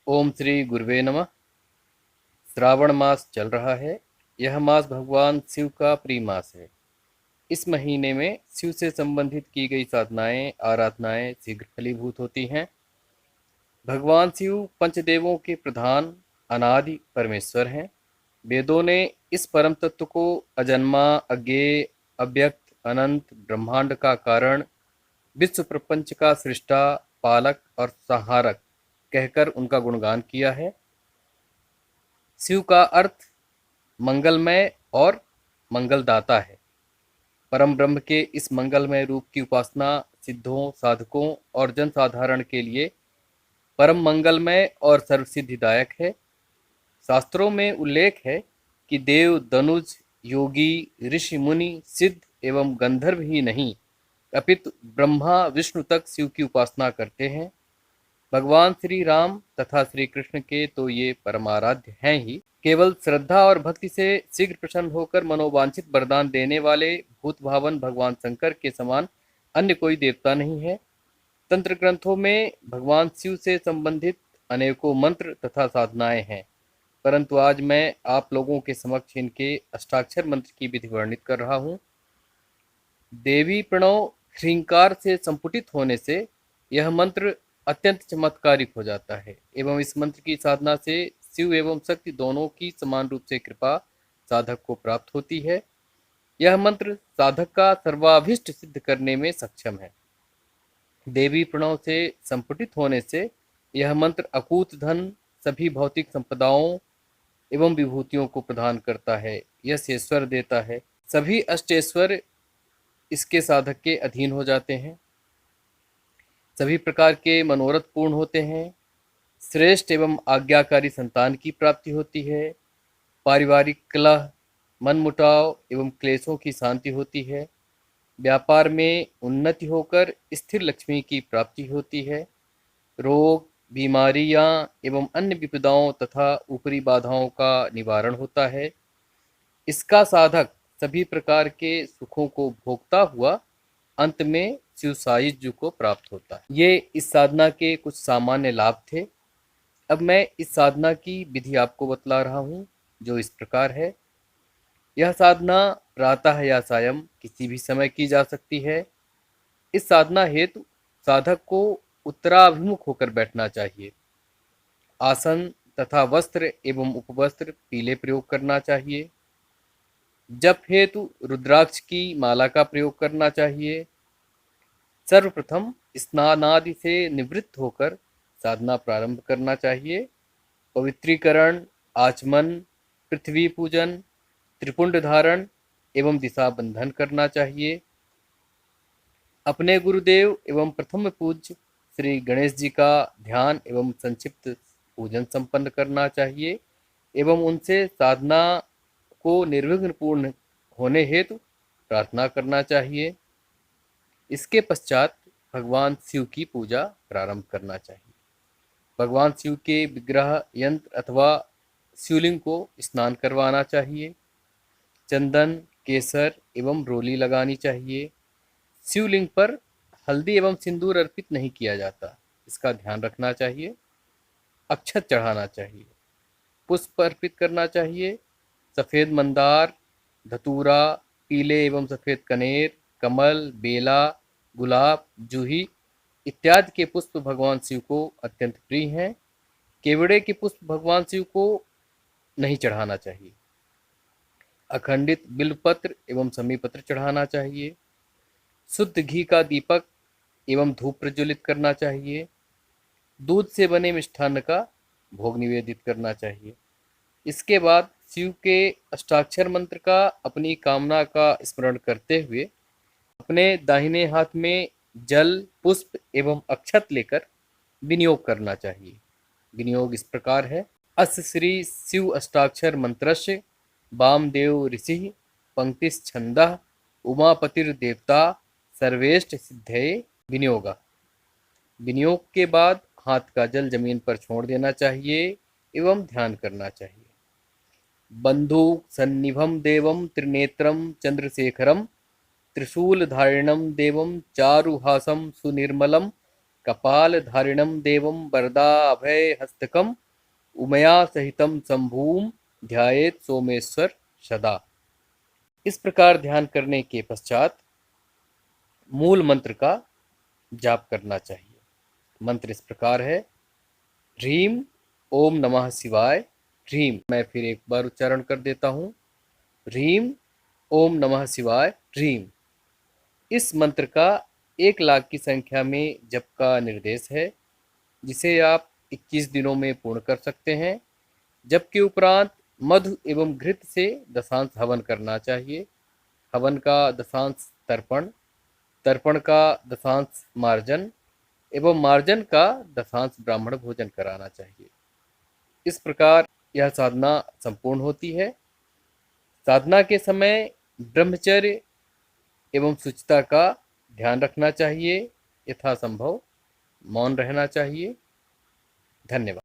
ओम श्री गुरुवे नमः। श्रावण मास चल रहा है। यह मास भगवान शिव का प्रिय मास है। इस महीने में शिव से संबंधित की गई साधनाएं आराधनाएं शीघ्र फलीभूत होती हैं। भगवान शिव पंचदेवों के प्रधान अनादि परमेश्वर हैं। वेदों ने इस परम तत्व को अजन्मा, अज्ञेय, अव्यक्त, अनंत, ब्रह्मांड का कारण, विश्व प्रपंच का सृष्टा, पालक और संहारक कहकर उनका गुणगान किया है। शिव का अर्थ मंगलमय और मंगलदाता है। परम ब्रह्म के इस मंगलमय रूप की उपासना सिद्धों, साधकों और जनसाधारण के लिए परम मंगलमय और सर्वसिद्धिदायक है। शास्त्रों में उल्लेख है कि देव, दनुज, योगी, ऋषि, मुनि, सिद्ध एवं गंधर्व ही नहीं अपितु ब्रह्मा विष्णु तक शिव की उपासना करते हैं। भगवान श्री राम तथा श्री कृष्ण के तो ये परमाराध्य हैं ही, केवल श्रद्धा और भक्ति से शीघ्र प्रसन्न होकर मनोवांछित वरदान देने वाले भूत भावन भगवान शंकर के समान अन्य कोई देवता नहीं है। तंत्र ग्रंथों में भगवान शिव से संबंधित अनेकों मंत्र तथा साधनाएं हैं, परंतु आज मैं आप लोगों के समक्ष इनके अष्टाक्षर मंत्र की विधि वर्णित कर रहा हूँ। देवी प्रणव ह्रींकार से संपुटित होने से यह मंत्र अत्यंत चमत्कारिक हो जाता है एवं इस मंत्र की साधना से शिव एवं शक्ति दोनों की समान रूप से कृपा साधक को प्राप्त होती है। यह मंत्र साधक का सर्वाभीष्ट सिद्ध करने में सक्षम है। देवी प्रणव से संपुटित होने से यह मंत्र अकूत धन, सभी भौतिक संपदाओं एवं विभूतियों को प्रदान करता है। यह ऐश्वर्य देता है। सभी अष्टेश्वर इसके साधक के अधीन हो जाते हैं। सभी प्रकार के मनोरथ पूर्ण होते हैं। श्रेष्ठ एवं आज्ञाकारी संतान की प्राप्ति होती है। पारिवारिक कलह, मनमुटाव एवं क्लेशों की शांति होती है। व्यापार में उन्नति होकर स्थिर लक्ष्मी की प्राप्ति होती है। रोग, बीमारियां एवं अन्य विपदाओं तथा ऊपरी बाधाओं का निवारण होता है। इसका साधक सभी प्रकार के सुखों को भोगता हुआ अंत में शिव सायुज्य को प्राप्त होता है। ये इस साधना के कुछ सामान्य लाभ थे। अब मैं इस साधना की विधि आपको बतला रहा हूँ, जो इस प्रकार है। यह साधना प्रातः या सायं किसी भी समय की जा सकती है। इस साधना हेतु साधक को उत्तराभिमुख होकर बैठना चाहिए। आसन तथा वस्त्र एवं उपवस्त्र पीले प्रयोग करना चाहिए। जप हेतु रुद्राक्ष की माला का प्रयोग करना चाहिए। सर्वप्रथम स्नानादि से निवृत्त होकर साधना प्रारंभ करना चाहिए। पवित्रीकरण, आचमन, पृथ्वी पूजन, त्रिपुंड धारण एवं दिशा बंधन करना चाहिए। अपने गुरुदेव एवं प्रथम पूज्य श्री गणेश जी का ध्यान एवं संक्षिप्त पूजन संपन्न करना चाहिए एवं उनसे साधना को निर्विघ्न पूर्ण होने हेतु प्रार्थना करना चाहिए। इसके पश्चात भगवान शिव की पूजा प्रारंभ करना चाहिए। भगवान शिव के विग्रह, यंत्र अथवा शिवलिंग को स्नान करवाना चाहिए। चंदन, केसर एवं रोली लगानी चाहिए। शिवलिंग पर हल्दी एवं सिंदूर अर्पित नहीं किया जाता, इसका ध्यान रखना चाहिए। अक्षत चढ़ाना चाहिए। पुष्प अर्पित करना चाहिए। सफ़ेद मंदार, धतूरा, पीले एवं सफ़ेद कनेर, कमल, बेला, गुलाब, जूही इत्यादि के पुष्प भगवान शिव को अत्यंत प्रिय हैं। केवड़े के पुष्प भगवान शिव को नहीं चढ़ाना चाहिए। अखंडित बिल्वपत्र एवं समीपत्र चढ़ाना चाहिए। शुद्ध घी का दीपक एवं धूप प्रज्वलित करना चाहिए। दूध से बने मिष्ठान्न का भोग निवेदित करना चाहिए। इसके बाद शिव के अष्टाक्षर मंत्र का अपनी कामना का स्मरण करते हुए अपने दाहिने हाथ में जल, पुष्प एवं अक्षत लेकर विनियोग करना चाहिए। विनियोग इस प्रकार है। अस्य श्री शिव अष्टाक्षर मंत्रस्य वामदेव ऋषि पंक्तिश्छंदः उमापतिर्देवता सर्वेष्ट सिद्धये विनियोगा। विनियोग के बाद हाथ का जल जमीन पर छोड़ देना चाहिए एवं ध्यान करना चाहिए। बंधुक सन्निभम देवम त्रिनेत्रम चंद्रशेखरम त्रिशूलधारिणं देवं चारुहासं सुनिर्मलं कपाल धारिणम देवम वरदा अभय हस्तकम उमया सहितम शंभूम ध्यायेत सोमेश्वर सदा। इस प्रकार ध्यान करने के पश्चात मूल मंत्र का जाप करना चाहिए। मंत्र इस प्रकार है, ह्रीम ओम नमः शिवाय ह्रीम। मैं फिर एक बार उच्चारण कर देता हूँ, ह्रीम ओम नमः शिवाय ह्रीम। इस मंत्र का 1 लाख की संख्या में जप का निर्देश है, जिसे आप 21 दिनों में पूर्ण कर सकते हैं। जप के उपरांत मधु एवं घृत से दशांश हवन करना चाहिए। हवन का दशांश तर्पण, तर्पण का दशांश मार्जन एवं मार्जन का दशांश ब्राह्मण भोजन कराना चाहिए। इस प्रकार यह साधना संपूर्ण होती है। साधना के समय ब्रह्मचर्य एवं शुचिता का ध्यान रखना चाहिए। यथासंभव मौन रहना चाहिए। धन्यवाद।